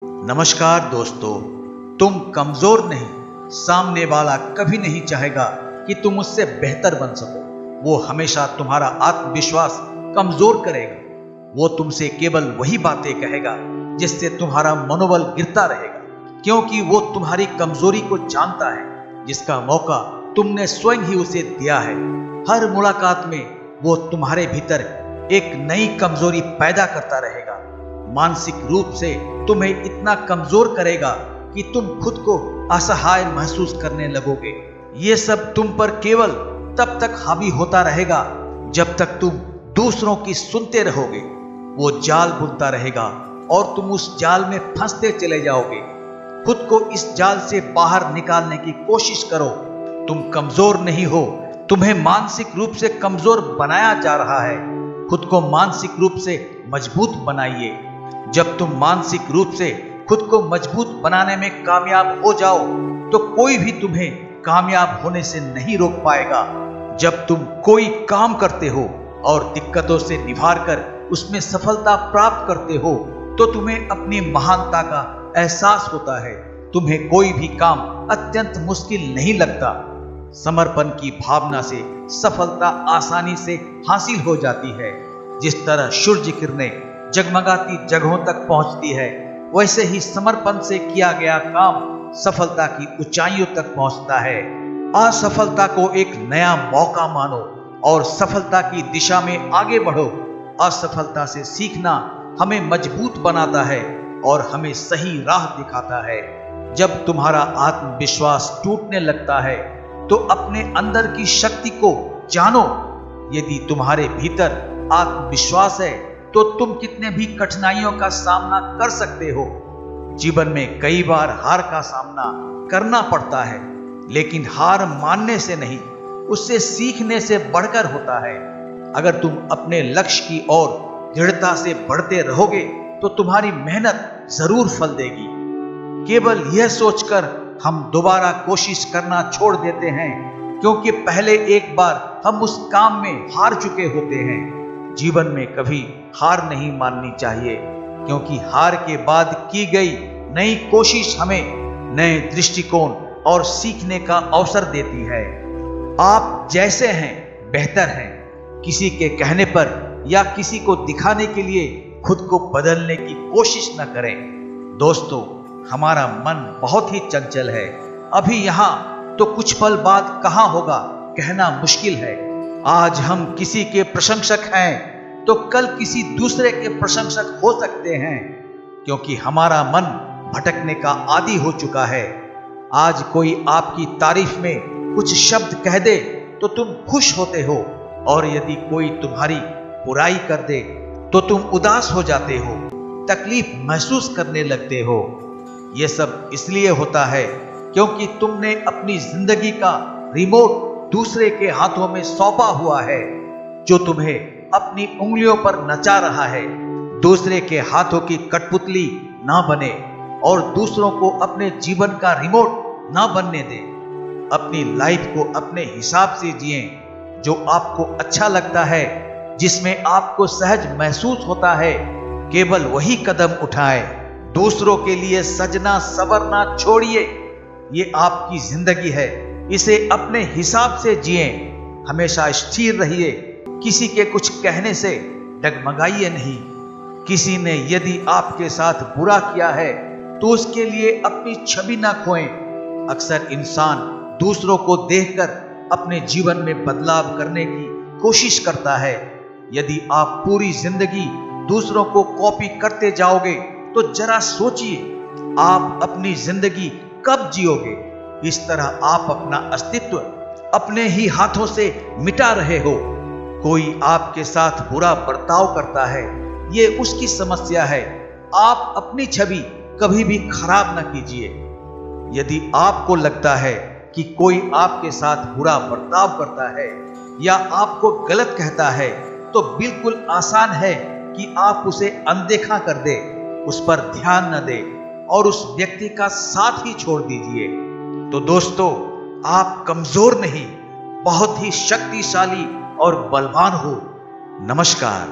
नमस्कार दोस्तों, तुम कमजोर नहीं, सामने वाला कभी नहीं चाहेगा कि तुम उससे बेहतर बन सको। वो हमेशा तुम्हारा आत्मविश्वास कमजोर करेगा। वो तुमसे केवल वही बातें कहेगा जिससे तुम्हारा मनोबल गिरता रहेगा, क्योंकि वो तुम्हारी कमजोरी को जानता है, जिसका मौका तुमने स्वयं ही उसे दिया है। हर मुलाकात में वो तुम्हारे भीतर एक नई कमजोरी पैदा करता रहेगा। मानसिक रूप से तुम्हें इतना कमजोर करेगा कि तुम खुद को असहाय महसूस करने लगोगे। ये सब तुम पर केवल तब तक हावी होता रहेगा जब तक तुम दूसरों की सुनते रहोगे। वो जाल बुनता रहेगा और तुम उस जाल में फंसते चले जाओगे। खुद को इस जाल से बाहर निकालने की कोशिश करो। तुम कमजोर नहीं हो, तुम्हें मानसिक रूप से कमजोर बनाया जा रहा है। खुद को मानसिक रूप से मजबूत बनाइए। जब तुम मानसिक रूप से खुद को मजबूत बनाने में कामयाब हो जाओ तो कोई भी तुम्हें कामयाब होने से नहीं रोक पाएगा। जब तुम कोई काम करते हो और दिक्कतों से निभार कर उसमें सफलता प्राप्त करते हो तो तुम्हें अपनी महानता का एहसास होता है। तुम्हें कोई भी काम अत्यंत मुश्किल नहीं लगता। समर्पण की भावना से सफलता आसानी से हासिल हो जाती है। जिस तरह सूर्य किरणें जगमगाती जगहों तक पहुंचती है, वैसे ही समर्पण से किया गया काम सफलता की ऊंचाइयों तक पहुंचता है। असफलता को एक नया मौका मानो और सफलता की दिशा में आगे बढ़ो। असफलता से सीखना हमें मजबूत बनाता है और हमें सही राह दिखाता है। जब तुम्हारा आत्मविश्वास टूटने लगता है तो अपने अंदर की शक्ति को जानो। यदि तुम्हारे भीतर आत्मविश्वास है तो तुम कितने भी कठिनाइयों का सामना कर सकते हो। जीवन में कई बार हार का सामना करना पड़ता है, लेकिन हार मानने से नहीं, उससे सीखने से बढ़कर होता है। अगर तुम अपने लक्ष्य की ओर दृढ़ता से बढ़ते रहोगे तो तुम्हारी मेहनत जरूर फल देगी। केवल यह सोचकर हम दोबारा कोशिश करना छोड़ देते हैं, क्योंकि पहले एक बार हम उस काम में हार चुके होते हैं। जीवन में कभी हार नहीं माननी चाहिए, क्योंकि हार के बाद की गई नई कोशिश हमें नए दृष्टिकोण और सीखने का अवसर देती है। आप जैसे हैं बेहतर हैं। किसी के कहने पर या किसी को दिखाने के लिए खुद को बदलने की कोशिश न करें। दोस्तों, हमारा मन बहुत ही चंचल है। अभी यहां तो कुछ पल बाद कहां होगा कहना मुश्किल है। आज हम किसी के प्रशंसक हैं तो कल किसी दूसरे के प्रशंसक हो सकते हैं, क्योंकि हमारा मन भटकने का आदी हो चुका है। आज कोई आपकी तारीफ में कुछ शब्द कह दे तो तुम खुश होते हो, और यदि कोई तुम्हारी बुराई कर दे तो तुम उदास हो जाते हो, तकलीफ महसूस करने लगते हो। यह सब इसलिए होता है क्योंकि तुमने अपनी जिंदगी का रिमोट दूसरे के हाथों में सौंपा हुआ है, जो तुम्हें अपनी उंगलियों पर नचा रहा है। दूसरे के हाथों की कठपुतली ना बने और दूसरों को अपने जीवन का रिमोट ना बनने दे। अपनी लाइफ को अपने हिसाब से जिए। जो आपको अच्छा लगता है, जिसमें आपको सहज महसूस होता है, केवल वही कदम उठाएं। दूसरों के लिए सजना सवरना छोड़िए। ये आपकी जिंदगी है, इसे अपने हिसाब से जिए। हमेशा स्थिर रहिए। किसी के कुछ कहने से डगमगाइए नहीं। किसी ने यदि आपके साथ बुरा किया है तो उसके लिए अपनी छवि ना खोएं। अक्सर इंसान दूसरों को देखकर अपने जीवन में बदलाव करने की कोशिश करता है। यदि आप पूरी जिंदगी दूसरों को कॉपी करते जाओगे तो जरा सोचिए, आप अपनी जिंदगी कब जियोगे। इस तरह आप अपना अस्तित्व अपने ही हाथों से मिटा रहे हो। कोई आपके साथ बुरा बर्ताव करता है, ये उसकी समस्या है। आप अपनी छवि कभी भी खराब ना कीजिए। यदि आपको लगता है कि कोई आपके साथ बुरा बर्ताव करता है या आपको गलत कहता है, तो बिल्कुल आसान है कि आप उसे अनदेखा कर दे, उस पर ध्यान न दे और उस व्यक्ति का साथ ही छोड़ दीजिए। तो दोस्तों, आप कमजोर नहीं, बहुत ही शक्तिशाली और बलवान हो। नमस्कार।